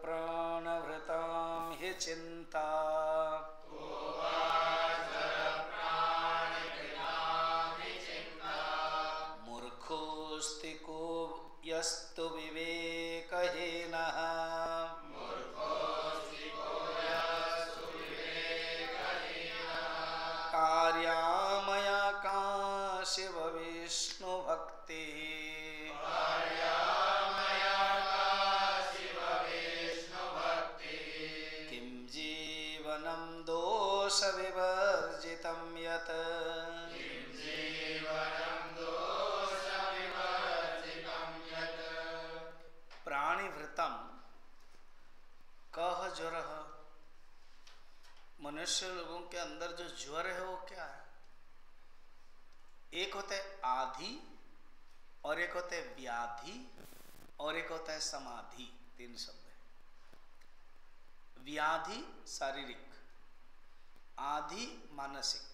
प्राणभृतां हि चिन्ता मूर्खोऽस्ति को यस्तु विवेकहीनः कार्यामया का शिव विष्णु भक्ति किं जीवनं दोष विवर्जितं यत् प्राणिभृतं कह ज्वरः। मनुष्य लोगों के अंदर जो ज्वर है वो क्या है? एक होता है आधि और एक होता है व्याधि और एक होता है समाधि। तीन शब्द है। व्याधि शारीरिक, आधि मानसिक,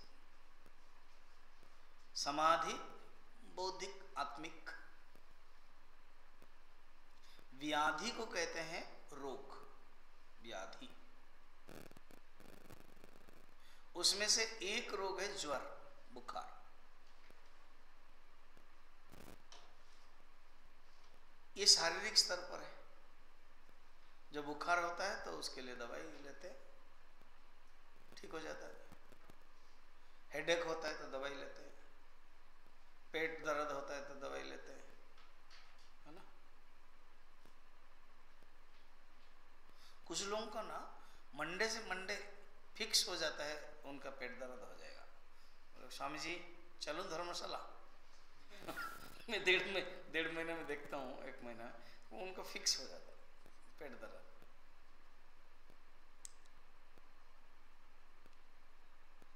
समाधि बौद्धिक आत्मिक। व्याधि को कहते हैं रोग, व्याधि। उसमें से एक रोग है ज्वर, बुखार। ये शारीरिक स्तर पर है। जब बुखार होता है तो उसके लिए दवाई लेते हैं, ठीक हो जाता है। हेडेक होता है तो दवाई लेते हैं, पेट दर्द होता है तो दवाई लेते हैं, है ना। कुछ लोगों का ना मंडे से मंडे फिक्स हो जाता है, उनका पेट दर्द हो जाएगा। स्वामी जी चलो धर्मशाला मैं डेढ़ महीने में देखता हूँ, एक महीना वो उनको फिक्स हो जाता है पेट दर्द।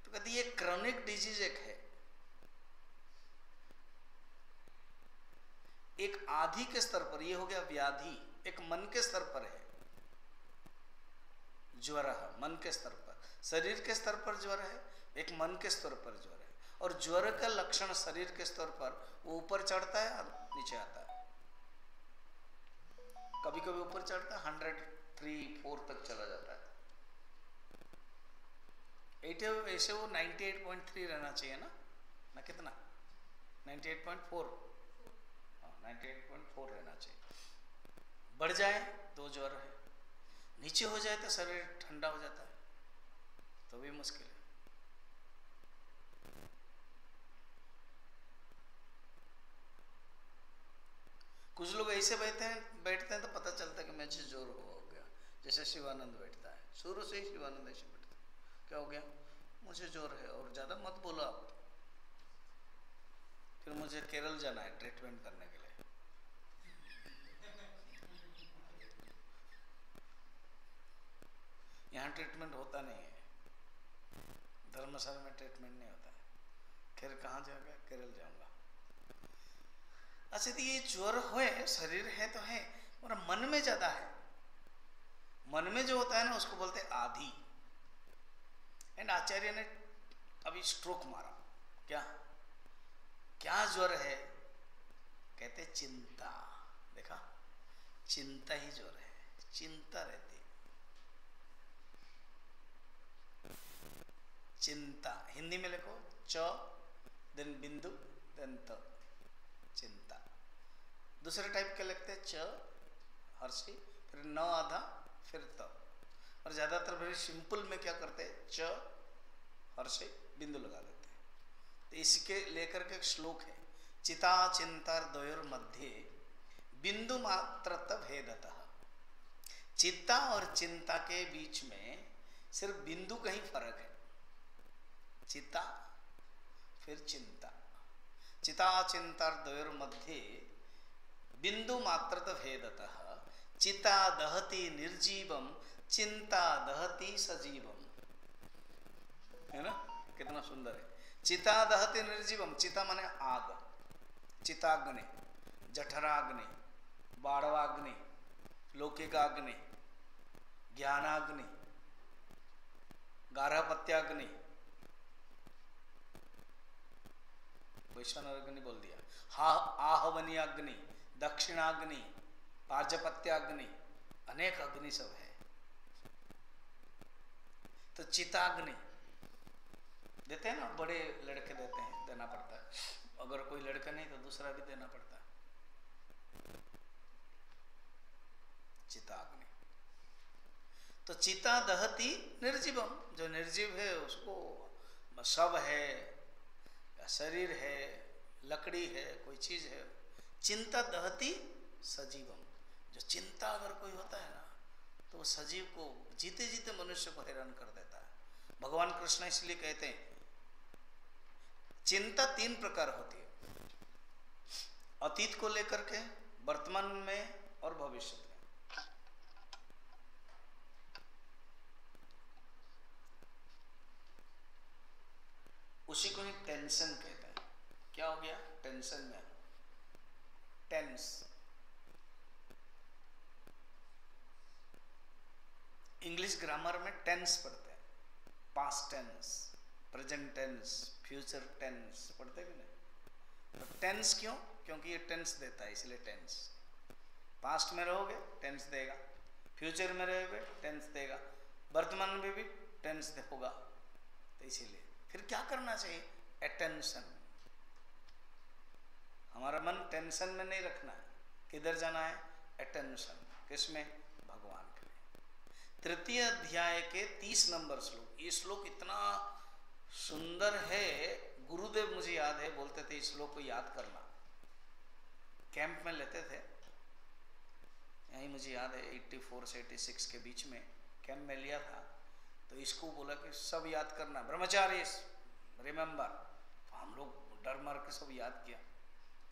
तो कहते ये क्रॉनिक डिजीज एक है। एक आधि के स्तर पर ये हो गया व्याधि, एक मन के स्तर पर है ज्वर, मन के स्तर पर। शरीर के स्तर पर ज्वर है, एक मन के स्तर पर ज्वर है। और ज्वर का लक्षण शरीर के स्तर पर वो ऊपर चढ़ता है और नीचे आता है। कभी कभी ऊपर चढ़ता है 103-4 तक चला जाता है। ऐसे वो 98.3 रहना चाहिए ना कितना 98.4, 98.4 रहना चाहिए। बढ़ जाए तो ज्वर है, नीचे हो जाए तो शरीर ठंडा हो जाता है, तो भी मुश्किल है। कुछ लोग ऐसे बैठते हैं तो पता चलता है कि मुझे जोर हो गया। जैसे शिवानंद बैठता है, शुरू से ही शिवानंद ऐसे बैठता है। क्या हो गया? मुझे जोर है और ज़्यादा मत बोलो आप, फिर मुझे केरल जाना है ट्रीटमेंट करने के लिए। यहाँ ट्रीटमेंट होता नहीं है, धर्मशाला में ट्रीटमेंट नहीं होता है। खैर कहाँ जाएगा? केरल जाऊंगा। अच्छा, तो ये ज्वर है, शरीर है तो है, और मन में ज्यादा है। मन में जो होता है ना उसको बोलते हैं आधि। एंड आचार्य ने अभी स्ट्रोक मारा। क्या ज्वर है? कहते चिंता। देखा, चिंता ही ज्वर है, चिंता रहती है। चिंता हिंदी में लिखो, च देन बिंदु देन त, चिंता। दूसरे टाइप के लगते हैं च हर्षी, फिर न आधा, फिर त। और ज़्यादातर वेरी सिंपल में क्या करते हैं, च हर्षी बिंदु लगा देते हैं। तो इसके लेकर के एक श्लोक है, चिता चिंता द्वयोर मध्ये बिंदु मात्रत भेदतः। चित्ता और चिंता के बीच में सिर्फ बिंदु का ही फर्क है। चिता फिर चिंता। चिता चिंता द्वयोर मध्ये बिंदु मात्रत भेदतः। चिता दहति निर्जीवम, चिंता दहति सजीवम। है ना, कितना सुंदर है। चिता दहति निर्जीवम, चिता माने आग, चिताग्नि, जठराग्नि, बाड़वाग्नि, लौकिकाग्नि, ज्ञानाग्नि, गार्हपत्याग्नि, वैश्वानर अग्नि बोल दिया, आहवनी अग्नि, दक्षिणाग्नि, पार्जपत्याग्नि, अनेक अग्नि सब है। तो चिताग्नि देते हैं ना, बड़े लड़के देते हैं, देना पड़ता है। अगर कोई लड़का नहीं तो दूसरा भी देना पड़ता है। चिताग्नि। तो चिता दहती निर्जीवम, जो निर्जीव है उसको, शव है या शरीर है, लकड़ी है, कोई चीज है। चिंता दहती सजीवम, जो चिंता अगर कोई होता है ना तो वो सजीव को, जीते जीते मनुष्य को हैरान कर देता है। भगवान कृष्ण इसलिए कहते हैं चिंता 3 प्रकार होती है, अतीत को लेकर के, वर्तमान में और भविष्य में। उसी को ही टेंशन कहते हैं। क्या हो गया? टेंशन में, टेंस। इंग्लिश ग्रामर में टेंस पढ़ते हैं, past tense, present tense, future tense पढ़ते कि नहीं? तो टेंस क्यों? क्योंकि ये टेंस देता है, इसलिए टेंस। पास्ट में रहोगे टेंस देगा, फ्यूचर में रहोगे टेंस देगा, वर्तमान में भी टेंस होगा। तो इसीलिए फिर क्या करना चाहिए? अटेंशन। हमारा मन टेंशन में नहीं रखना है, किधर जाना है? अटेंशन। किसमें? भगवान के लिए। तृतीय अध्याय के 30 नंबर श्लोक। ये श्लोक इतना सुंदर है, गुरुदेव मुझे याद है बोलते थे इस श्लोक को याद करना, कैंप में लेते थे। यही मुझे याद है 84 से 86 के बीच में कैंप में लिया था। तो इसको बोला कि सब याद करना, ब्रह्मचारी रिमेंबर। तो हम लोग डर मार के सब याद किया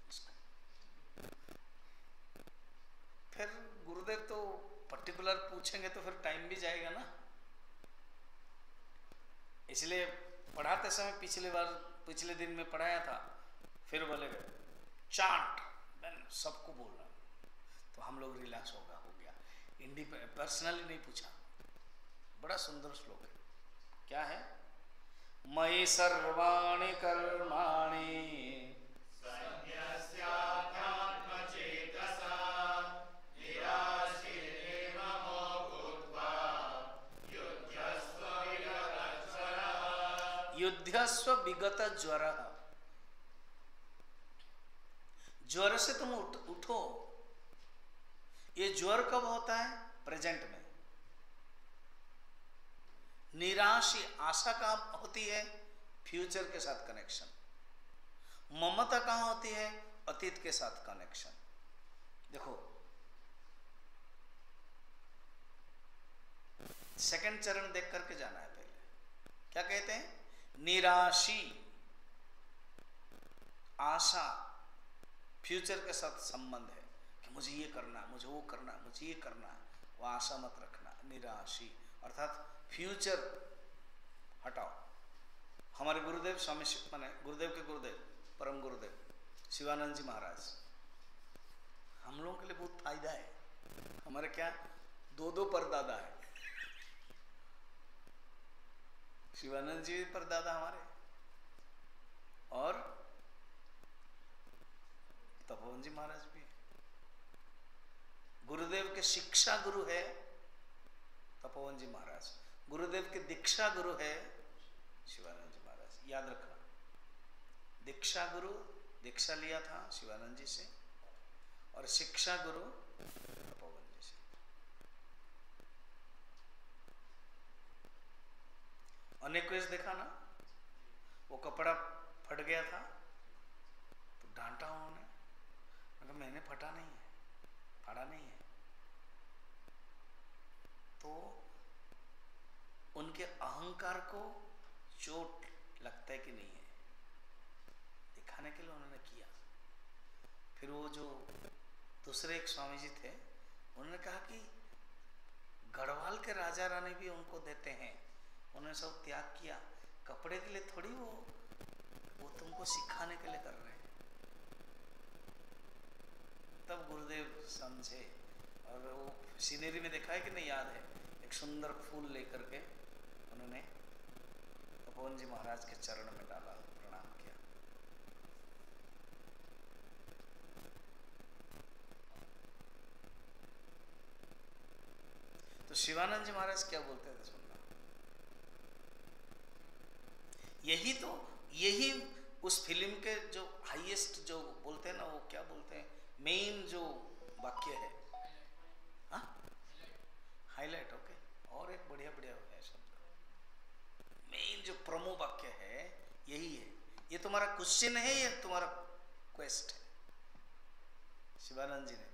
इसको। फिर गुरुदेव तो पर्टिकुलर पूछेंगे तो फिर टाइम भी जाएगा ना, इसलिए पढ़ाते समय पिछले दिन में पढ़ाया था। फिर बोलेगा चांट, देन सबको बोलना। तो हम लोग रिलैक्स हो गया। पर्सनली नहीं पूछा। बड़ा सुंदर श्लोक है। क्या है? मयि सर्वाणि कर्माणि युध्यस्व विगत ज्वर। ज्वर से तुम उठो। ये ज्वर कब होता है? प्रेजेंट में। निराशी, आशा कहाँ होती है? फ्यूचर के साथ कनेक्शन। ममता कहाँ होती है? अतीत के साथ कनेक्शन। देखो सेकंड चरण देख करके जाना है। पहले क्या कहते हैं? निराशी, आशा, फ्यूचर के साथ संबंध है कि मुझे ये करना है, मुझे वो करना है, मुझे ये करना है। वो आशा मत रखना। निराशी अर्थात फ्यूचर हटाओ। हमारे गुरुदेव स्वामी माने गुरुदेव के गुरुदेव परम गुरुदेव शिवानंद जी महाराज, हम लोगों के लिए बहुत फायदा है। हमारे क्या 2 परदादा है। शिवानंद जी परदादा हमारे, और तपोवन जी महाराज भी। गुरुदेव के शिक्षा गुरु है तपोवन जी महाराज, गुरुदेव के दीक्षा गुरु है शिवानंद जी महाराज। याद रखना, दीक्षा गुरु, दीक्षा लिया था शिवानंद जी से, और शिक्षा गुरु तपोवन जी से। अनेक केस देखा ना, वो कपड़ा फट गया था तो डांटा उन्होंने, मगर मैंने फटा नहीं है, फाड़ा नहीं है। तो उनके अहंकार को चोट लगता है कि नहीं है, दिखाने के लिए उन्होंने किया। फिर वो जो दूसरे एक स्वामी जी थे, उन्होंने कहा कि गढ़वाल के राजा रानी भी उनको देते हैं, उन्होंने सब त्याग किया। कपड़े के लिए थोड़ी वो तुमको सिखाने के लिए कर रहे हैं। तब गुरुदेव समझे, और वो सीनरी में देखा है कि नहीं, याद है, एक सुंदर फूल लेकर के उन्होंने तपोवन जी महाराज के चरण में डाला, प्रणाम किया। तो शिवानंद जी महाराज क्या बोलते थे सुनना, यही उस फिल्म के जो हाईएस्ट जो बोलते हैं ना, वो क्या बोलते हैं, मेन जो वाक्य है, हाँ हाईलाइट, ओके, और एक बढ़िया बढ़िया है शब्द, मेन जो प्रमो वाक्य है यही है। ये तुम्हारा क्वेश्चन है, ये तुम्हारा क्वेस्ट है। शिवानंद जी ने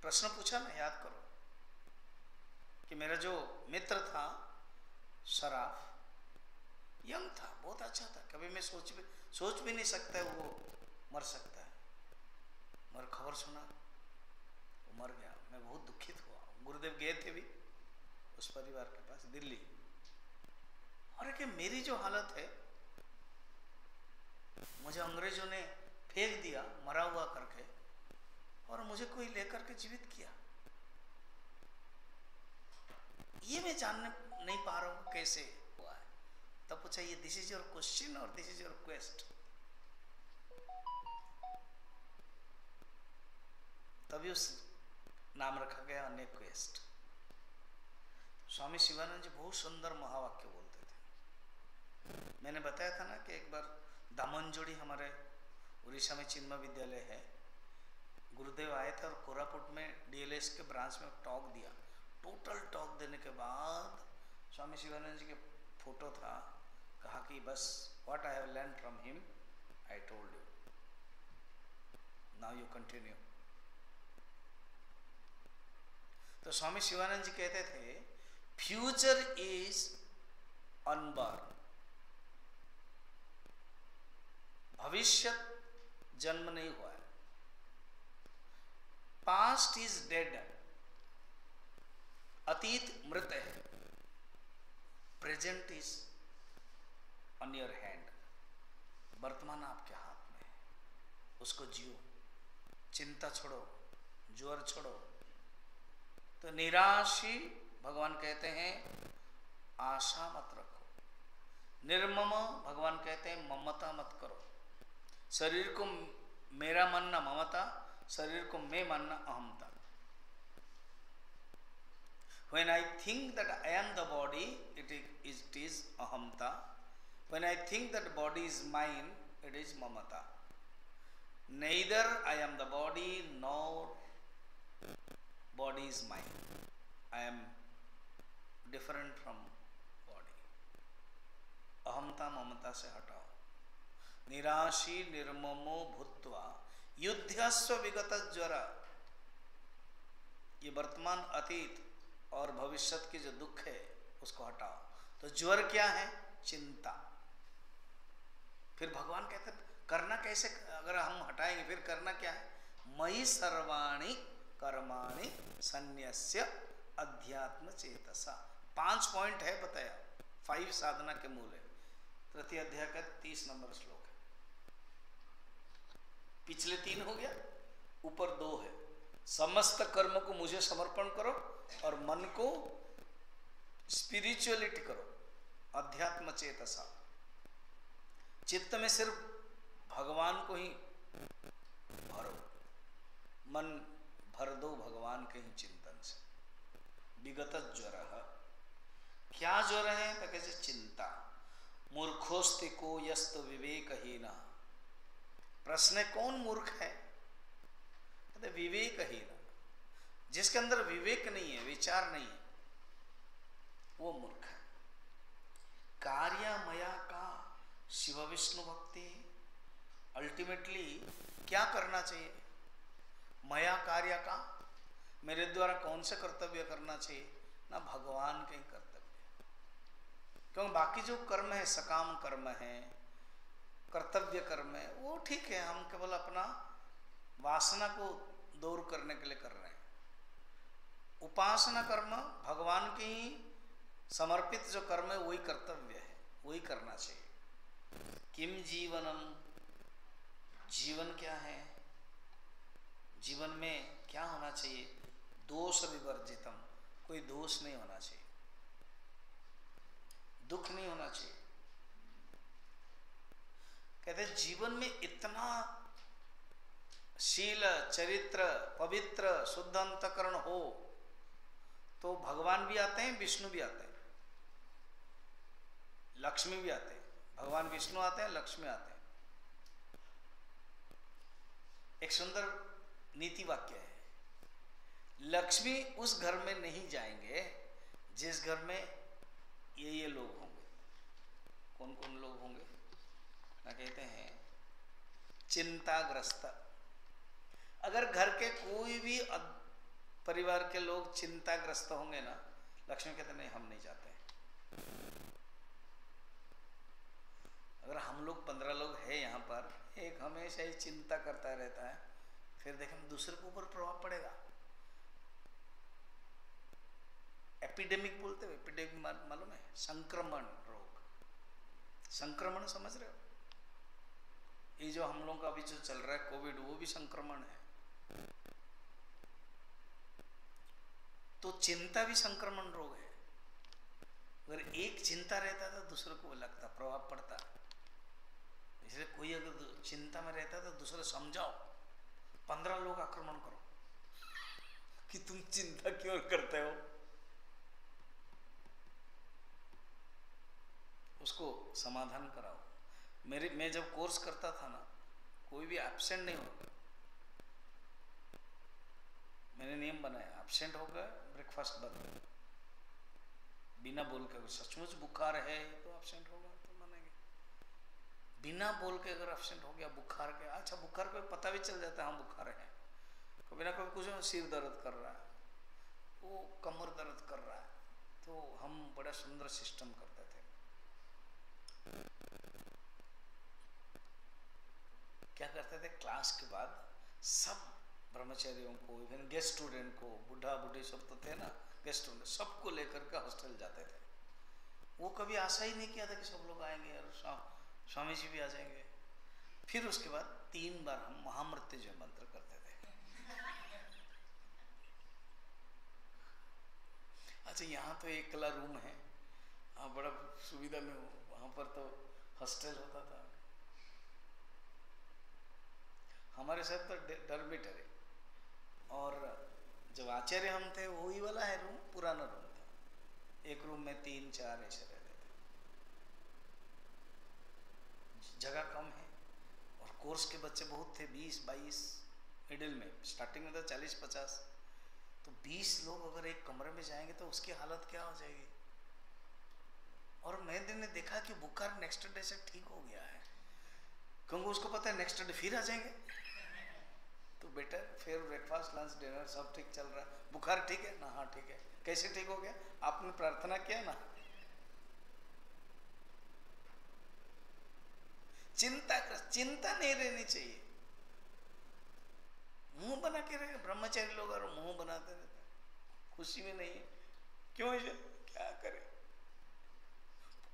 प्रश्न पूछा ना, याद करो, कि मेरा जो मित्र था शराफ, यंग था, बहुत अच्छा था, कभी मैं सोच भी नहीं सकता वो मर सकता है, मगर खबर सुना वो मर गया, मैं बहुत दुखित हुआ। गुरुदेव गए थे भी उस परिवार के पास दिल्ली, और कि मेरी जो हालत है, मुझे अंग्रेजों ने फेंक दिया मरा हुआ करके, और मुझे कोई लेकर के जीवित किया, ये मैं जानने नहीं पा रहा हूं कैसे हुआ है। तब पूछा, ये दिस इज योर क्वेश्चन और दिस इज योर क्वेस्ट, तभी उस नाम रखा गया अनेक क्वेस्ट। स्वामी शिवानंद जी बहुत सुंदर महावाक्य बोलते थे। मैंने बताया था ना कि एक बार दामनजोड़ी हमारे उड़ीसा में चिन्मय विद्यालय है, गुरुदेव आए थे और कोरापुट में डीएलएस के ब्रांच में टॉक दिया। टोटल टॉक देने के बाद स्वामी शिवानंद जी के फोटो था, कहा कि बस what I have learn from him I told you, now you continue. तो स्वामी शिवानंद जी कहते थे, फ्यूचर इज अनबॉर्न, भविष्य जन्म नहीं हुआ है, पास्ट इज डेड, अतीत मृत है, present is on your hand, वर्तमान आपके हाथ में है, उसको जियो, चिंता छोड़ो, ज्वर छोड़ो। तो निराशी भगवान कहते हैं आशा मत रखो, निर्मम भगवान कहते हैं ममता मत करो, शरीर को मेरा मानना ममता, शरीर को मैं मानना अहमता। When I think that I am the body, it is ahamta. When I think that body is mine, it is mamata. Neither I am the body nor body is mine. I am different from body. अहमता ममता से हटाओ। निराशी निर्ममो भूत्वा युध्यस्व विगत ज्वरा। ये वर्तमान अतीत और भविष्यत की जो दुख है उसको हटाओ। तो ज्वर क्या है? चिंता। फिर भगवान कहते हैं करना कैसे, अगर हम हटाएंगे फिर करना क्या है? मयि सर्वाणि कर्माणि संन्यस्य अध्यात्म चेतसा। 5 पॉइंट है बताया, 5 साधना के मूल है। तृतीय अध्याय का 30 नंबर श्लोक है। पिछले 3 हो गया, ऊपर 2 है। समस्त कर्म को मुझे समर्पण करो और मन को स्पिरिचुअलिटी करो, अध्यात्म चेतसा। चित्त में सिर्फ भगवान को ही भरो, मन भर दो भगवान के ही चिंतन से। विगत ज्वर, क्या ज्वर है? तो कैसे चिंता। मूर्खोस्ति को यस्त विवेकहीन। प्रश्न है कौन मूर्ख है? कहते विवेकहीन, जिसके अंदर विवेक नहीं है, विचार नहीं है, वो मूर्ख है। कार्य मया का शिव विष्णु भक्ति। अल्टीमेटली क्या करना चाहिए? मया कार्य का, मेरे द्वारा कौन से कर्तव्य करना चाहिए? ना भगवान के ही कर्तव्य। क्योंकि बाकी जो कर्म है, सकाम कर्म है, कर्तव्य कर्म है, वो ठीक है, हम केवल अपना वासना को दूर करने के लिए कर रहे हैं। उपासना कर्म भगवान के ही समर्पित जो कर्म है वही कर्तव्य है, वही करना चाहिए। किम जीवनम, जीवन क्या है? जीवन में क्या होना चाहिए? दोष विवर्जितम, कोई दोष नहीं होना चाहिए, दुख नहीं होना चाहिए। कहते जीवन में इतना शील, चरित्र, पवित्र, शुद्ध अंतकरण हो तो भगवान भी आते हैं, विष्णु भी आते हैं, लक्ष्मी भी आते हैं। भगवान विष्णु आते हैं, लक्ष्मी आते हैं। एक सुंदर नीति वाक्य है, लक्ष्मी उस घर में नहीं जाएंगे जिस घर में ये लोग होंगे। कौन कौन लोग होंगे? क्या कहते हैं? चिंताग्रस्त। अगर घर के कोई भी परिवार के लोग चिंताग्रस्त होंगे ना, लक्ष्मी कहते नहीं, हम नहीं जाते। अगर हम लोग 15 लोग हैं यहाँ पर, एक हमेशा ही चिंता करता रहता है, फिर देखें दूसरे के ऊपर प्रभाव पड़ेगा। एपिडेमिक बोलते हैं, एपिडेमिक मालूम है? संक्रमण रोग, संक्रमण समझ रहे हो? ये जो हम लोग का अभी जो चल रहा है कोविड, वो भी संक्रमण है। तो चिंता भी संक्रमण रोग है। अगर एक चिंता रहता तो दूसरे को लगता, प्रभाव पड़ता। इसलिए कोई अगर चिंता में रहता तो दूसरे समझाओ, 15 लोग आक्रमण करो कि तुम चिंता क्यों करते हो, उसको समाधान कराओ। मैं जब कोर्स करता था ना, कोई भी एब्सेंट नहीं होगा। मैंने नियम बनाया, एब्सेंट होगा ब्रेकफास्ट बंद, बिना बोल के। अगर सचमुच बुखार है तो एब्सेंट होगा तो मानेंगे। बिना बोल के अगर एब्सेंट हो गया बुखार के, अच्छा बुखार को पता भी चल जाता है हाँ बुखार है, कभी ना कभी कुछ सिर दर्द कर रहा है, वो कमर दर्द कर रहा है, तो हम बड़ा सुंदर सिस्टम करते थे। क्या करते थे, क्लास के बाद सब ब्रह्मचारियों को, इवन गेस्ट स्टूडेंट को, बुढ़ा बुढ़ी सब तो थे ना गेस्ट स्टूडेंट, सबको लेकर के हॉस्टल जाते थे। वो कभी आशा ही नहीं किया था कि सब लोग आएंगे और स्वामी जी भी आ जाएंगे। फिर उसके बाद 3 बार हम महामृत्युंजय मंत्र करते थे। अच्छा यहाँ तो एक कला रूम है, बड़ा सुविधा में हूँ, वहाँ पर तो हॉस्टल होता था। हमारे साथ तो डॉर्मिटरी, और जब आचार्य हम थे वही वाला है रूम, पुराना रूम था। एक रूम में 3-4 ऐसे रहते थे, जगह कम है और कोर्स के बच्चे बहुत थे, 20-22, मिडिल में स्टार्टिंग में था 40-50, तो 20 लोग अगर एक कमरे में जाएंगे तो उसकी हालत क्या हो जाएगी। और मैंने देखा कि बुखार नेक्स्ट डे से ठीक हो गया है, क्योंकि उसको पता है नेक्स्ट डे फिर आ जाएंगे, तो बेटर फिर ब्रेकफास्ट लंच डिनर सब ठीक चल रहा है। बुखार ठीक है ना? हाँ ठीक है। कैसे ठीक हो गया? आपने प्रार्थना किया ना। चिंता नहीं रहनी चाहिए। मुंह बना के रहे ब्रह्मचारी लोग, और मुंह बनाते रहते, खुशी में नहीं है। क्यों है? क्या करें?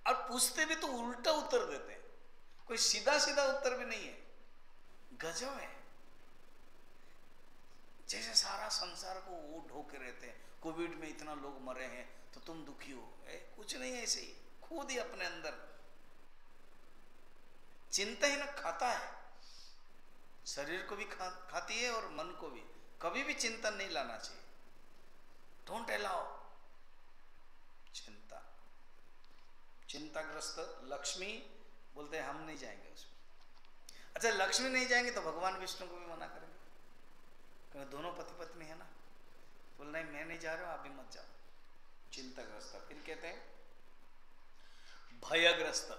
और पूछते भी तो उल्टा उत्तर देते हैं, कोई सीधा सीधा उत्तर भी नहीं है। गजब है, जैसे सारा संसार को वो ढोके रहते हैं। कोविड में इतना लोग मरे हैं तो तुम दुखी हो, कुछ नहीं है, ऐसे ही खुद ही अपने अंदर चिंता ही ना खाता है, शरीर को भी खाती है और मन को भी। कभी भी चिंता नहीं लाना चाहिए, डोंट अलाउ चिंता। चिंताग्रस्त लक्ष्मी बोलते हैं हम नहीं जाएंगे उसमें। अच्छा लक्ष्मी नहीं जाएंगे तो भगवान विष्णु को भी मना करेंगे, क्योंकि दोनों पति पत्नी है ना, बोल नहीं मैं नहीं जा रहा हूं, आप भी मत जाओ। चिंताग्रस्त। फिर कहते हैं भयग्रस्त,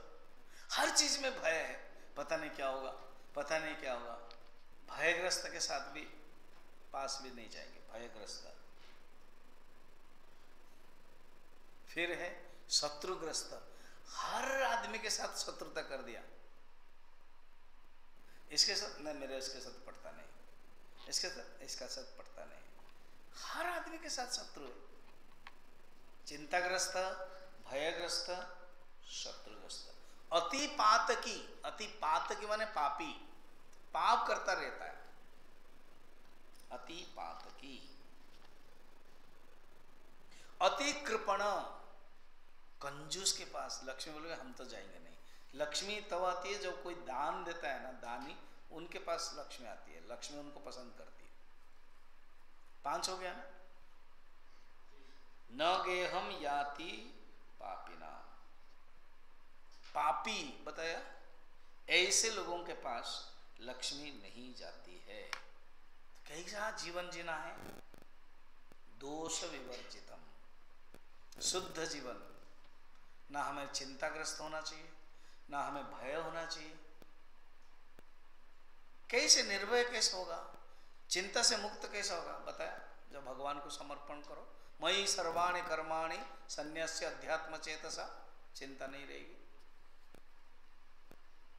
हर चीज में भय है, पता नहीं क्या होगा, पता नहीं क्या होगा। भयग्रस्त के साथ भी पास भी नहीं जाएंगे, भयग्रस्त। फिर है शत्रुग्रस्त, हर आदमी के साथ शत्रुता कर दिया, इसके साथ नहीं, मेरे इसके साथ पड़ता नहीं, इसका साथ पड़ता नहीं, हर आदमी के साथ शत्रु है। चिंताग्रस्त, भयग्रस्त, शत्रुग्रस्त। अति पातकी माने पापी, पाप करता रहता है, अति पातकी। अति कृपण, कंजूस के पास लक्ष्मी बोलोगे हम तो जाएंगे नहीं। लक्ष्मी तब आती है जब कोई दान देता है ना, दानी, उनके पास लक्ष्मी आती है, लक्ष्मी उनको पसंद करती है। 5 हो गया ना? न गेहम याति पापिना, पापी बताया, ऐसे लोगों के पास लक्ष्मी नहीं जाती है। कैसा जीवन जीना है? दोष विवर्जितम, शुद्ध जीवन। ना हमें चिंताग्रस्त होना चाहिए, ना हमें भय होना चाहिए। कैसे निर्भय कैसे होगा, चिंता से मुक्त कैसे होगा? बताया, जब भगवान को समर्पण करो, मयि सर्वाणि कर्माणि संन्यस्य अध्यात्म चेतसा, चिंता नहीं रहेगी।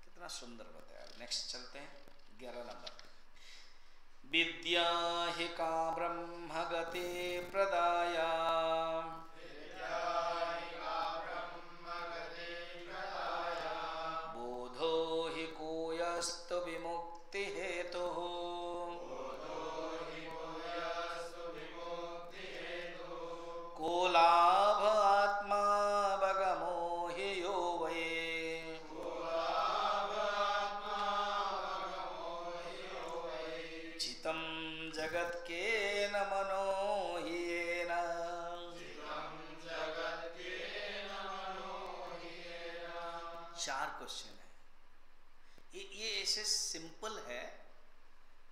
कितना सुंदर बताया। नेक्स्ट चलते हैं 11 नंबर। विद्या हि का ब्रह्म गति प्रदाया, बोधो हि कूयस्तु विमुक्ति हेतु, को लाभ आत्मा बगमो हि यो वै, जितं जगत् के न मनो हि येन। चार क्वेश्चन है ये ऐसे सिंपल है,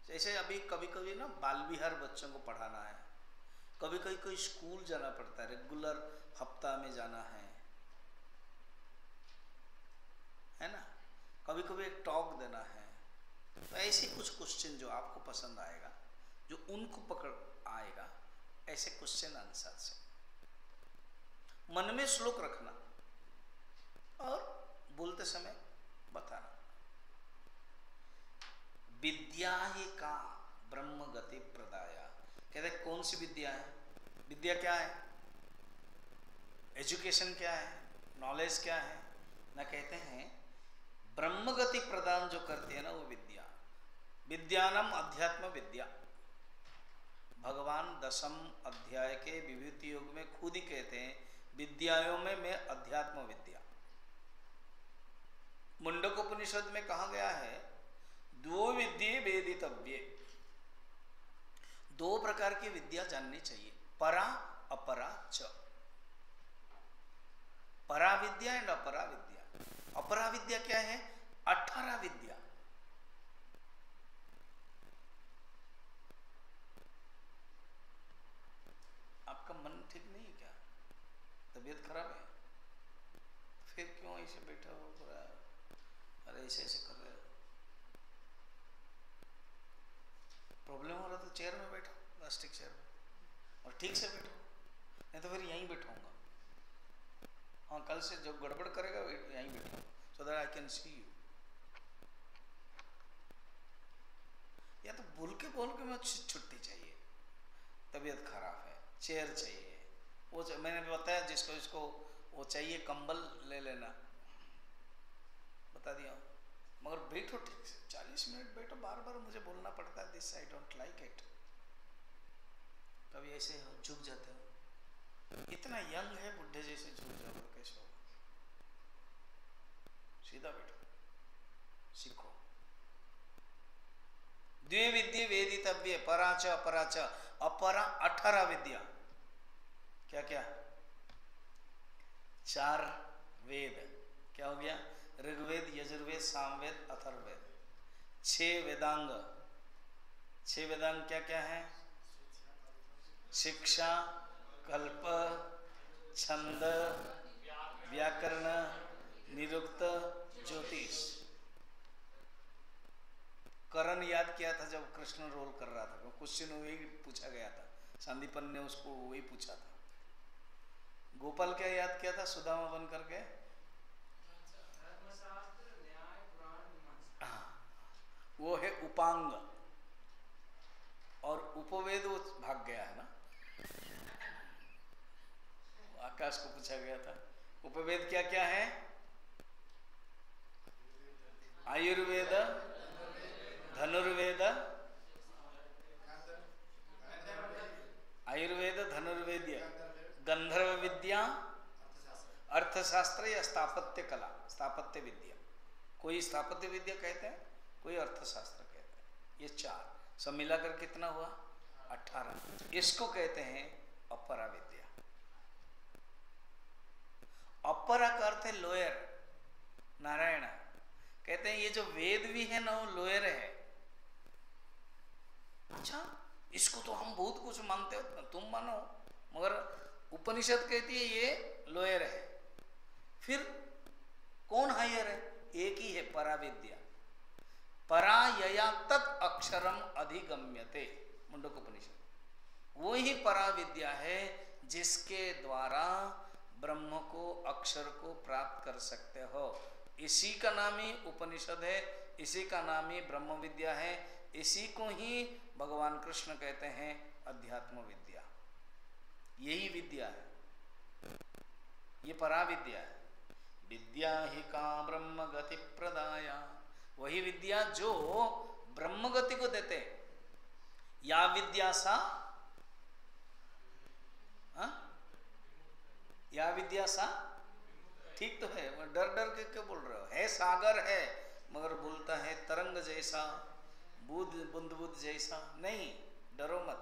जैसे अभी कभी कभी ना बाल विहार बच्चों को पढ़ाना है, कभी कभी कोई स्कूल जाना पड़ता है, रेगुलर हफ्ता में जाना है ना, कभी कभी एक टॉक देना है। तो ऐसे कुछ क्वेश्चन जो आपको पसंद आएगा, जो उनको पकड़ आएगा, ऐसे क्वेश्चन आंसर से मन में श्लोक रखना और बोलते समय बताना। विद्या ही का ब्रह्म गति प्रदाया, कहते कौन सी विद्या है? विद्या क्या है? एजुकेशन क्या है? नॉलेज क्या है? ना कहते हैं ब्रह्म गति प्रदान जो करती है ना वो विद्या। विद्यानम अध्यात्म विद्या। भगवान 10वें अध्याय के विभूति योग में खुद ही कहते हैं विद्याओं में मैं अध्यात्म विद्या। मुंडकोपनिषद में कहा गया है दो विद्ये वेदितव्ये, दो प्रकार की विद्या जाननी चाहिए, परा अपरा च। परा विद्या एंड अपरा विद्या। अपरा विद्या क्या है? 18 विद्या। आपका मन ठीक नहीं है क्या? तबीयत खराब है? फिर क्यों ऐसे बैठा हो पूरा? अरे ऐसे ऐसे कर रहे हो, प्रॉब्लम हो रहा तो चेयर में बैठो, प्लास्टिक चेयर में, और ठीक से बैठो, नहीं तो फिर यहीं बैठाऊंगा। हाँ, कल से जो गड़बड़ करेगा यहीं बैठो, so that I can see you. या तो बोल के मैं छुट्टी चाहिए, तबीयत खराब है, चेयर चाहिए, वो मैंने बताया जिसको वो चाहिए कंबल ले लेना, बता दिया। मगर बैठो ठीक से, 40 मिनट बैठो। बार बार मुझे बोलना पड़ता है this I don't like it. कभी ऐसे झुक जाते हो, इतना यंग है, बुढ़े जैसे झुक जाओ तो कैसे होगा? सीधा बैठो, सीखो। द्वे विद्ये वेदितव्ये, पराच अपराच। अपरा 18 विद्या। क्या क्या? 4 वेद। क्या हो गया? ऋग्वेद, यजुर्वेद, सामवेद, अथर्ववेद। 6 वेदांग। 6 वेदांग क्या क्या है? शिक्षा, कल्प, छंद, व्याकरण, निरुक्त, ज्योतिष। करण याद किया था जब कृष्ण रोल कर रहा था, क्वेश्चन वही पूछा गया था, संदीपन ने उसको वही पूछा था। गोपाल क्या याद किया था सुदामा बन करके? वो है उपांग, और उपवेद वो भाग गया है ना, आकाश को पूछा गया था। उपवेद क्या क्या है? आयुर्वेद, धनुर्वेद, आयुर्वेद, धनुर्वेद्य, गंधर्व विद्या, अर्थशास्त्र या स्थापत्य कला, स्थापत्य विद्या। कोई स्थापत्य विद्या कहते हैं, कोई अर्थशास्त्र कहते हैं। ये 4 सब मिलाकर कितना हुआ? 18। इसको कहते हैं अपरा विद्या। अपरा का अर्थ है लोअर, नारायण। कहते हैं ये जो वेद भी है ना वो लोअर है। अच्छा, इसको तो हम बहुत कुछ मानते हो, तुम मानो, मगर उपनिषद कहती है ये लोअर है। फिर कौन हायर है? एक ही है, पराविद्या। परा यया तत् अक्षरम अधिगम्यते, मुंडकोपनिषद। वो ही पराविद्या है जिसके द्वारा ब्रह्म को, अक्षर को प्राप्त कर सकते हो। इसी का नाम ही उपनिषद है, इसी का नाम ही ब्रह्म विद्या है, इसी को ही भगवान कृष्ण कहते हैं अध्यात्म विद्या। यही विद्या है, ये पराविद्या है। विद्या ही का ब्रह्म गति प्रदाया, वही विद्या जो ब्रह्म गति को देते। या विद्या सा, या विद्या सा, ठीक तो है, डर डर के क्यों बोल रहे हो? है सागर है मगर बोलता है तरंग जैसा, बूंद बूंद बूंद जैसा। नहीं, डरो मत,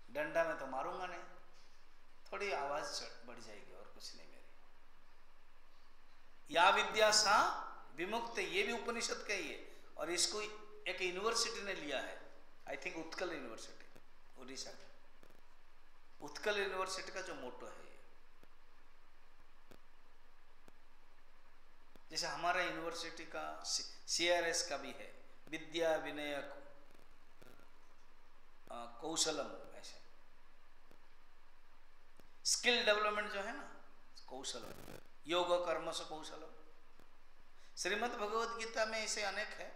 डंडा में तो मारूंगा नहीं, थोड़ी आवाज बढ़ जाएगी और कुछ नहीं मेरी। या विद्या सा विमुक्त, ये भी उपनिषद का ही है, और इसको एक यूनिवर्सिटी ने लिया है, I think Utkal university, Orissa का उत्कल यूनिवर्सिटी का जो मोटो है। जैसे हमारा यूनिवर्सिटी का CRS का भी है, विद्या विनय कौशलम, ऐसे स्किल डेवलपमेंट जो है ना, कौशलम, योग कर्म से कौशलम। श्रीमद् भगवद गीता में ऐसे अनेक है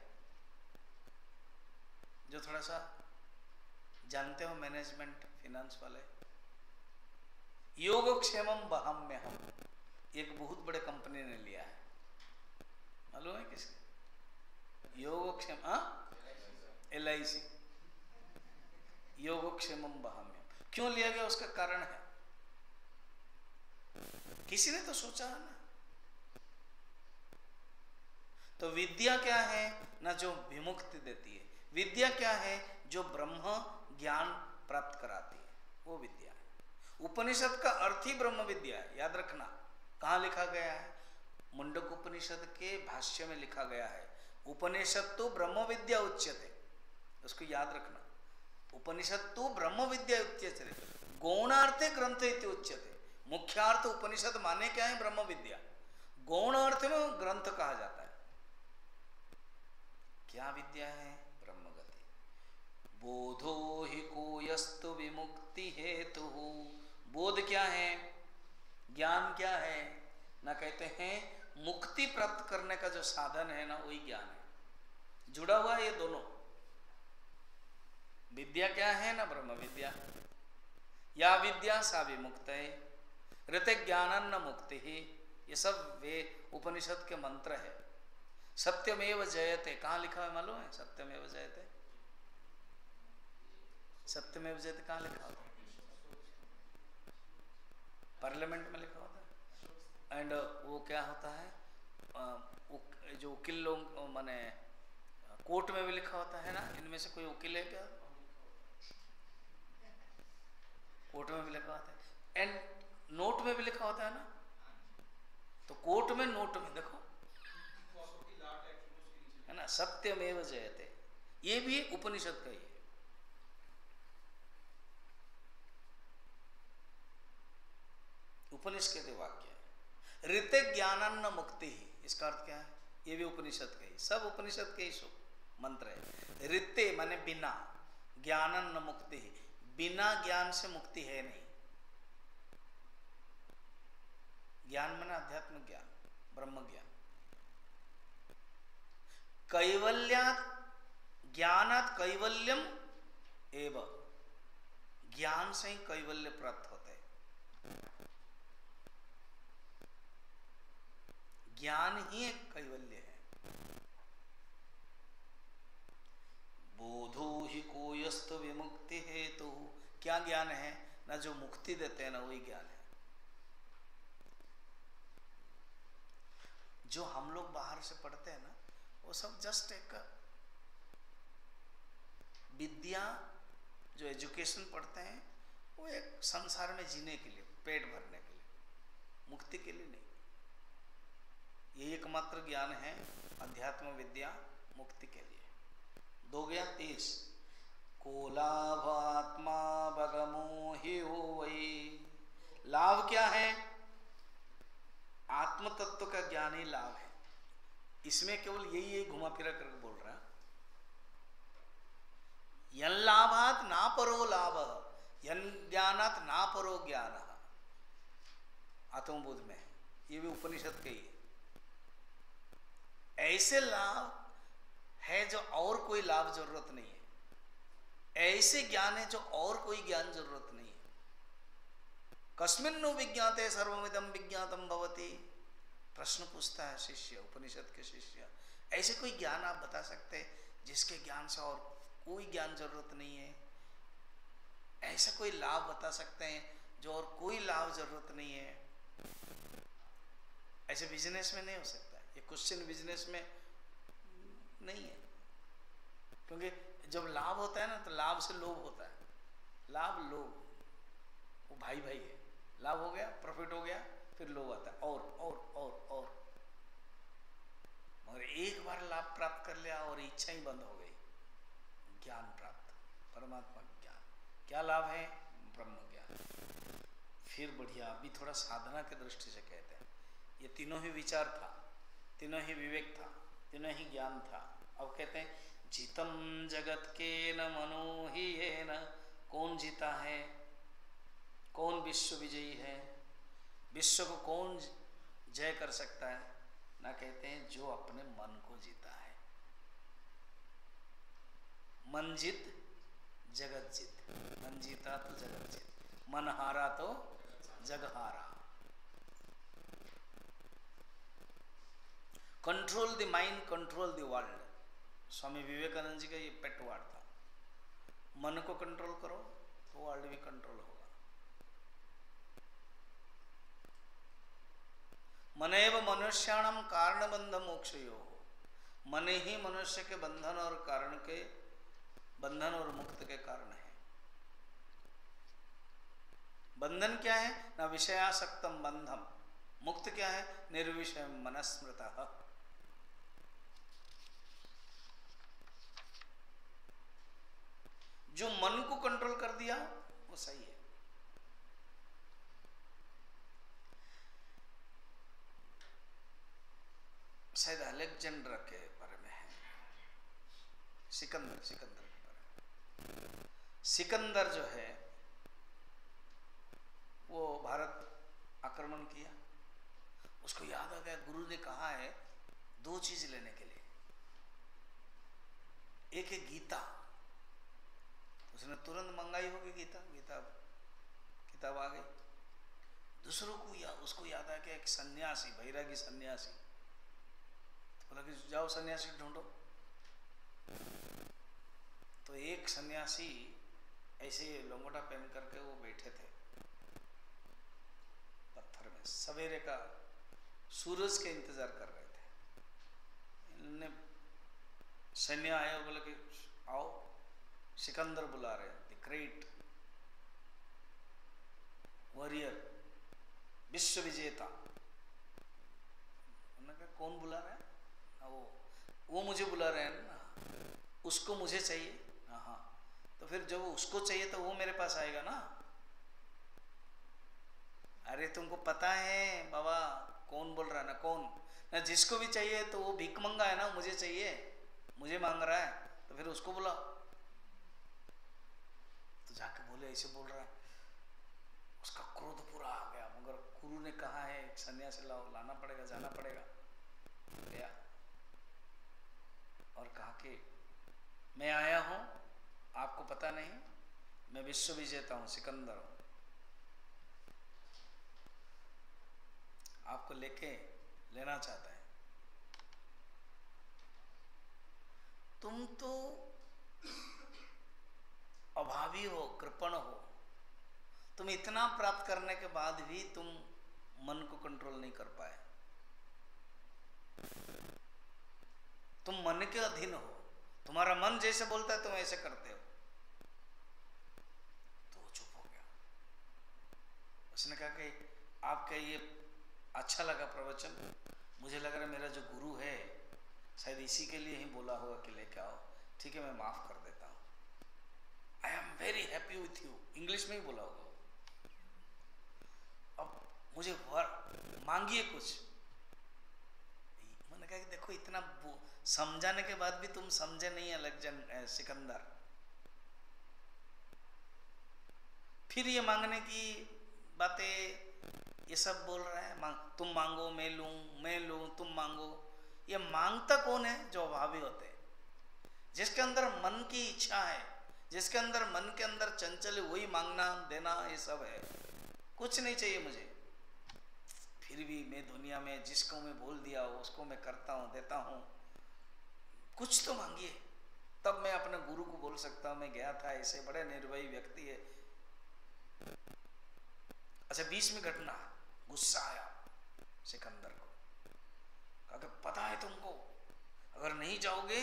जो थोड़ा सा जानते हो, मैनेजमेंट फिनेंस वाले। योगक्षेमम बहाम्य हम, एक बहुत बड़े कंपनी ने लिया है, मालूम है किसके? योगक्षेम, LIC, योगक्षेमम बहाम्य। क्यों लिया गया उसका कारण है, किसी ने तो सोचा है ना। तो विद्या क्या है ना, जो विमुक्ति देती है। विद्या क्या है? जो ब्रह्म ज्ञान प्राप्त कराती है, वो विद्या है। उपनिषद का अर्थ ही ब्रह्म विद्या है, याद रखना। कहाँ लिखा गया है? मुंडक उपनिषद के भाष्य में लिखा गया है, उपनिषद तो ब्रह्म विद्या उच्यते, उसको याद रखना। उपनिषद तो ब्रह्म विद्या उच्यते, गौणार्थे ग्रंथ इति उच्यते। मुख्यार्थ उपनिषद माने क्या है? ब्रह्म विद्या। गौण अर्थ में ग्रंथ कहा जाता है। क्या विद्या है? ब्रह्म गति। बोधो हि कोयस्तु विमुक्ति हेतु। बोध क्या है? ज्ञान क्या है ना, कहते हैं मुक्ति प्राप्त करने का जो साधन है ना, वही ज्ञान है। जुड़ा हुआ है ये दोनों। विद्या क्या है ना, ब्रह्म विद्या। या विद्या सा विमुक्त है, ऋते ज्ञानन न मुक्ति ही। ये सब वे उपनिषद के मंत्र है। सत्यमेव जयते, कहाँ लिखा है मालूम है? सत्यमेव जयते, सत्यमेव जयते कहाँ लिखा होता है? पार्लियामेंट में लिखा होता है। एंड वो क्या होता है, जो वकील लोग माने कोर्ट में भी लिखा होता है ना। इनमें से कोई वकील है क्या? कोर्ट में भी लिखा होता है, एंड नोट में भी लिखा होता है ना। तो कोर्ट में, नोट में देखो है ना, सत्यमेव जयते। ये भी उपनिषद का ही है। उपनिषद के वाक्य है। ऋते ज्ञानन्न मुक्ति ही, इसका अर्थ क्या है? ये भी उपनिषद का ही, सब उपनिषद के ही सो मंत्र है। ऋते माने बिना, ज्ञानन्न मुक्ति ही, बिना ज्ञान से मुक्ति है नहीं। ज्ञान माने अध्यात्म ज्ञान, ब्रह्म ज्ञान। कैवल्यात् ज्ञानात् कैवल्यम एव, ज्ञान से ही कैवल्य प्राप्त होता है। ज्ञान ही एक कैवल्य है। बोधो ही कोयस्तु विमुक्ति हेतु। क्या ज्ञान है ना, जो मुक्ति देते हैं ना, वही ज्ञान है। जो हम लोग बाहर से पढ़ते हैं ना, वो सब जस्ट एक विद्या, जो एजुकेशन पढ़ते हैं, वो एक संसार में जीने के लिए, पेट भरने के लिए। मुक्ति के लिए नहीं। यही एकमात्र ज्ञान है अध्यात्म विद्या मुक्ति के लिए। 2 गया 30। को लाभ आत्मा भगमो ही हो वही। लाभ क्या है? आत्म तत्व का ज्ञान ही लाभ है। इसमें केवल यही घुमा फिरा करके बोल रहा है। यन लाभात ना परो लाभ, यन ज्ञानात ना परो ज्ञान। आत्मबोध में ये भी उपनिषद के ही। ऐसे लाभ है जो और कोई लाभ जरूरत नहीं है। ऐसे ज्ञान है जो और कोई ज्ञान जरूरत नहीं है। कस्मिन्नु विज्ञाते सर्वमिदं विज्ञातम भवति। प्रश्न पूछता है शिष्य, उपनिषद के शिष्य, ऐसे कोई ज्ञान आप बता सकते हैं जिसके ज्ञान से और कोई ज्ञान जरूरत नहीं है? ऐसा कोई लाभ बता सकते हैं जो और कोई लाभ जरूरत नहीं है? ऐसे बिजनेस में नहीं हो सकता। ये क्वेश्चन बिजनेस में नहीं है, क्योंकि जब लाभ होता है ना तो लाभ से लोभ होता है। लाभ लोभ वो भाई भाई है। लाभ हो गया, प्रॉफिट हो गया, फिर लोभ आता है और। मगर एक बार लाभ प्राप्त कर लिया और इच्छा ही बंद हो गई। ज्ञान प्राप्त, परमात्मा ज्ञान। क्या लाभ है? ब्रह्म ज्ञान। फिर बढ़िया, अभी थोड़ा साधना के दृष्टि से कहते हैं। ये तीनों ही विचार था, तीनों ही विवेक था, तीनों ही ज्ञान था। अब कहते हैं जीतम जगत के न मनो ही है न। कौन जीता है? कौन विश्व विजयी है? विश्व को कौन जय कर सकता है? ना कहते हैं जो अपने मन को जीता है। मन जीत जगत जीत। मन जीता तो जगत जीत, मन हारा तो जग हारा। Control the mind, control the world. Swami Vivekananda ji का ये पेट वार्ड था। मन को कंट्रोल करो तो वर्ल्ड भी कंट्रोल होगा। मनेव मनुष्याणाम कारण बंध मोक्षयो। मन ही मनुष्य के बंधन और कारण के बंधन और मुक्त के कारण है। बंधन क्या है? ना विषयासक्तम बंधम। मुक्त क्या है? निर्विषय मनस्मृतः। जो मन को कंट्रोल कर दिया वो सही है। शायद अलेक्जेंडर के बारे में है, सिकंदर के बारे में। सिकंदर जो है वो भारत आक्रमण किया। उसको याद आ गया गुरु ने कहा है 2 चीज लेने के लिए। एक है गीता, उसने तुरंत मंगाई होगी गीता किताब आ गई। दूसरों को उसको याद आ गया एक सन्यासी, बैरागी सन्यासी। तो बोला कि जाओ सन्यासी ढूंढो। तो एक सन्यासी ऐसे लंगोटा पहन करके वो बैठे थे पत्थर में, सवेरे का सूरज के इंतजार कर रहे थे। इन्होंने सैन्य आया, बोले कि आओ, सिकंदर बुला रहे हैं, द ग्रेट वॉरियर, विश्व विजेता। उन्होंने कहा कौन बुला रहा है? वो मुझे बुला रहे हैं ना, उसको मुझे चाहिए। हाँ, तो फिर जब उसको चाहिए तो वो मेरे पास आएगा ना। अरे तुमको पता है बाबा कौन बोल रहा है ना? कौन ना, जिसको भी चाहिए तो वो भीख मंगा है ना, मुझे चाहिए, मुझे मांग रहा है, तो फिर उसको बुलाओ। तो जाके बोले ऐसे बोल रहा है, उसका क्रोध पूरा आ गया। मगर गुरु ने कहा है एक सन्यासी लाओ, लाना पड़ेगा, जाना पड़ेगा। गया और कहा कि मैं आया हूं, आपको पता नहीं, मैं विश्व विजेता हूं, सिकंदर हूं, आपको लेना चाहता है। तुम तो अभावी हो, कृपण हो, तुम इतना प्राप्त करने के बाद भी तुम मन को कंट्रोल नहीं कर पाए। तुम मन के अधीन हो, तुम्हारा मन जैसे बोलता है तुम ऐसे करते हो। तो चुप हो गया। उसने कहा कि आपका ये अच्छा लगा प्रवचन। मुझे लग रहा है मेरा जो गुरु है शायद इसी के लिए ही बोला होगा कि लेके आओ। ठीक है, मैं माफ कर देता हूँ। I am very happy with you, English में ही बोला होगा। अब मुझे मांगिए कुछ। मैंने कहा कि देखो इतना समझाने के बाद भी तुम समझे नहीं अलेक्जेंडर सिकंदर। फिर ये मांगने की बातें ये सब बोल रहा है। तुम मांगो मैं लूं, मैं लूं तुम मांगो। ये मांगता कौन है? जो अभावी होते हैं, जिसके अंदर मन की इच्छा है, जिसके अंदर मन के अंदर चंचल है, वही मांगना देना ये सब है। कुछ नहीं चाहिए मुझे। फिर भी मैं दुनिया में जिसको मैं बोल दिया उसको मैं करता हूँ, देता हूँ। कुछ तो मांगिए, तब मैं अपने गुरु को बोल सकता हूँ मैं गया था, ऐसे बड़े निर्भयी व्यक्ति है। अच्छा, बीच में घटना, गुस्सा आया सिकंदर को। कहा पता है तुमको, अगर नहीं जाओगे,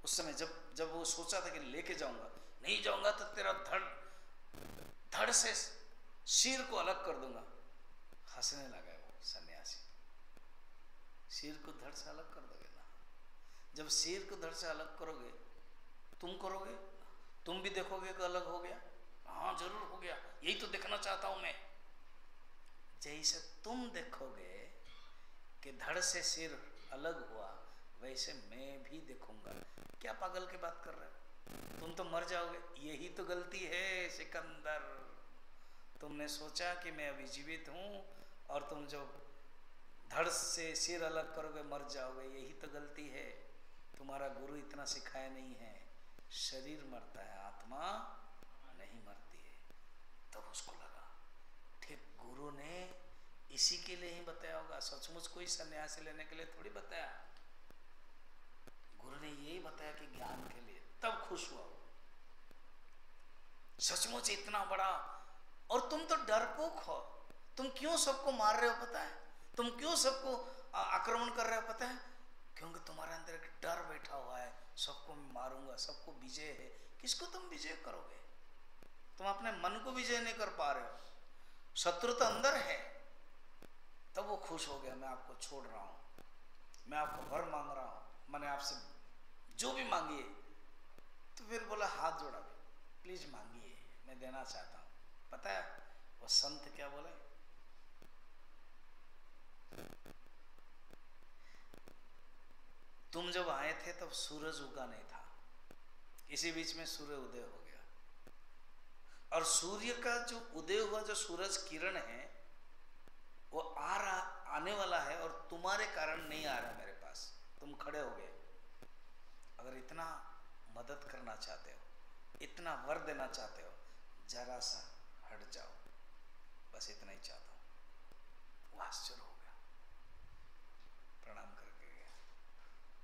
उस समय जब वो सोचा था कि लेके जाऊंगा, नहीं जाऊंगा तो तेरा धड़ से सिर को अलग कर दूंगा। हंसने लगा वो सन्यासी। सिर को धड़ से अलग कर दोगे ना? जब सिर को धड़ से अलग करोगे, तुम करोगे, तुम भी देखोगे कि अलग हो गया। हाँ जरूर हो गया, यही तो देखना चाहता हूं मैं। जैसे तुम देखोगे कि धड़ से सिर अलग हुआ, वैसे मैं भी देखूंगा। क्या पागल की बात कर रहे हो? तुम तो मर जाओगे। यही तो गलती है सिकंदर। तुमने सोचा कि मैं अभी जीवित हूं और तुम जो धड़ से सिर अलग करोगे मर जाओगे। यही तो गलती है। तुम्हारा गुरु इतना सिखाया नहीं है। शरीर मरता है, आत्मा नहीं मरती है। तब उसको लगा ठीक गुरु ने इसी के लिए ही बताया होगा। सचमुच कोई सन्यासी लेने के लिए थोड़ी बताया, गुरु ने यही बताया कि ज्ञान के लिए। तब खुश हुआ वो। सचमुच इतना बड़ा। और तुम तो डरपोक हो। तुम क्यों सबको मार रहे हो पता है? तुम क्यों सबको आक्रमण कर रहे हो पता है? क्योंकि तुम्हारे अंदर एक डर बैठा हुआ है, सबको मैं मारूंगा, सबको विजय है। किसको तुम विजय करोगे? तुम अपने मन को विजय नहीं कर पा रहे हो, शत्रु तो अंदर है। तब वो खुश हो गया, मैं आपको छोड़ रहा हूं, मैं आपको वर मांग रहा हूं, मैंने आपसे जो भी मांगिए। तो फिर बोला हाथ जोड़ा, प्लीज मांगिए, मैं देना चाहता हूं। पता है वो संत क्या बोले? तुम जब आए थे तब सूरज उगा नहीं था, इसी बीच में सूर्य उदय हो गया। और सूर्य का जो उदय हुआ जो सूरज किरण है वो आने वाला है, और तुम्हारे कारण नहीं आ रहा मेरे पास। तुम खड़े हो गए। अगर इतना मदद करना चाहते हो, इतना वर देना चाहते हो, जरा सा हट जाओ, बस इतना ही चाहता हूं। वो आश्चर्य हो गया, प्रणाम करके गया।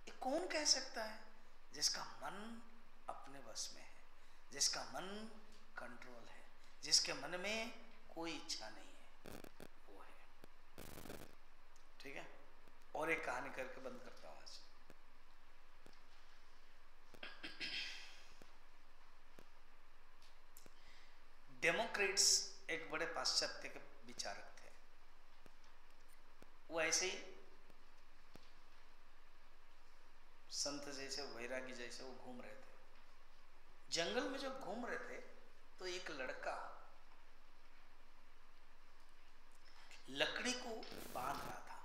ये कौन कह सकता है? जिसका मन अपने वश में है, जिसका मन कंट्रोल है, जिसके मन में कोई इच्छा नहीं है, वो है। ठीक है, और एक कहानी करके बंद करता हूं आज। डेमोक्रेट्स एक बड़े पाश्चात्य के विचारक थे। वो ऐसे ही संत जैसे, वैरागी जैसे वो घूम रहे थे। जंगल में जब घूम रहे थे तो एक लड़का लकड़ी को बांध रहा था।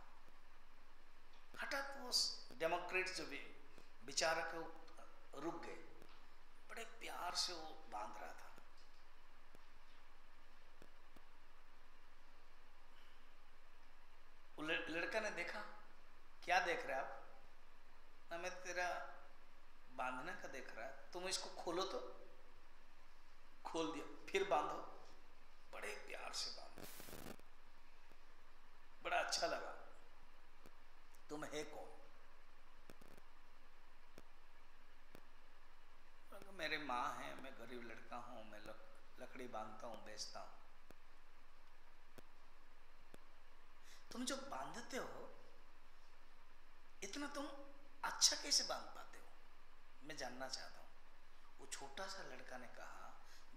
हठात वो डेमोक्रेट्स जो भी विचारक है वो रुक गए। बड़े प्यार से वो बांध रहा था। वो लड़का ने देखा, क्या देख रहे आप? ना मैं तेरा बांधने का देख रहा है, तुम इसको खोलो। तो खोल दिया, फिर बांधो। बड़े प्यार से बांधो, बड़ा अच्छा लगा। तुम है कौन? मेरे माँ है, मैं गरीब लड़का हूं, मैं लकड़ी बांधता हूं, बेचता हूं। तुम जो बांधते हो इतना तुम अच्छा कैसे बांध पाते हो? मैं जानना चाहता हूं। वो छोटा सा लड़का ने कहा,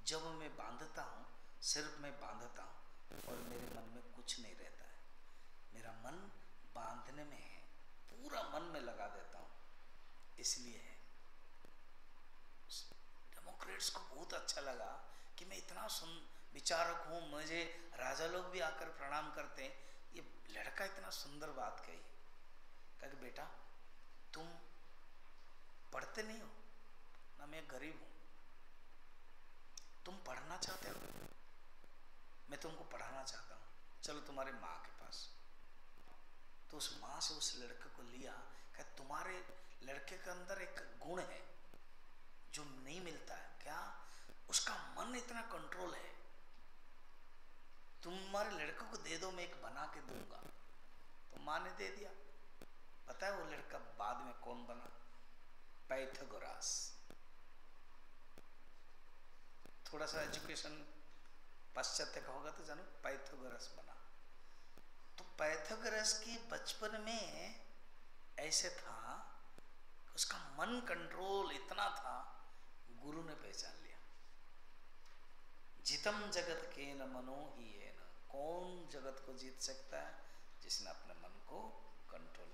जब मैं बांधता हूं सिर्फ मैं बांधता हूं और मेरे मन में कुछ नहीं रहता है। समझने में है, पूरा मन में लगा देता हूँ, इसलिए है। डेमोक्रेट्स को बहुत अच्छा लगा कि मैं इतना विचारक हूँ, मुझे राजा लोग भी आकर प्रणाम करते हैं। ये लड़का इतना सुंदर बात कही, कहा कि बेटा तुम पढ़ते नहीं हो ना, मैं गरीब हूँ, तुम पढ़ना चाहते हो, मैं तुमको पढ़ाना चाहता हूँ, चलो तुम्हारे माँ के पास। तो उस माँ से उस लड़के को लिया, कहा तुम्हारे लड़के के अंदर एक गुण है जो नहीं मिलता है, क्या? उसका मन इतना कंट्रोल है, तुम्हारे लड़के को दे दो, मैं एक बना के दूंगा। तो माँ ने दे दिया। पता है वो लड़का बाद में कौन बना? पाइथागोरस। थोड़ा सा एजुकेशन पाश्चात्य का होगा तो जानो, पाइथागोरस बना। तो पाइथागोरस की बचपन में ऐसे था, उसका मन कंट्रोल इतना था, गुरु ने पहचान लिया। जितम जगत के न मनो ही है न, कौन जगत को जीत सकता है? जिसने अपने मन को कंट्रोल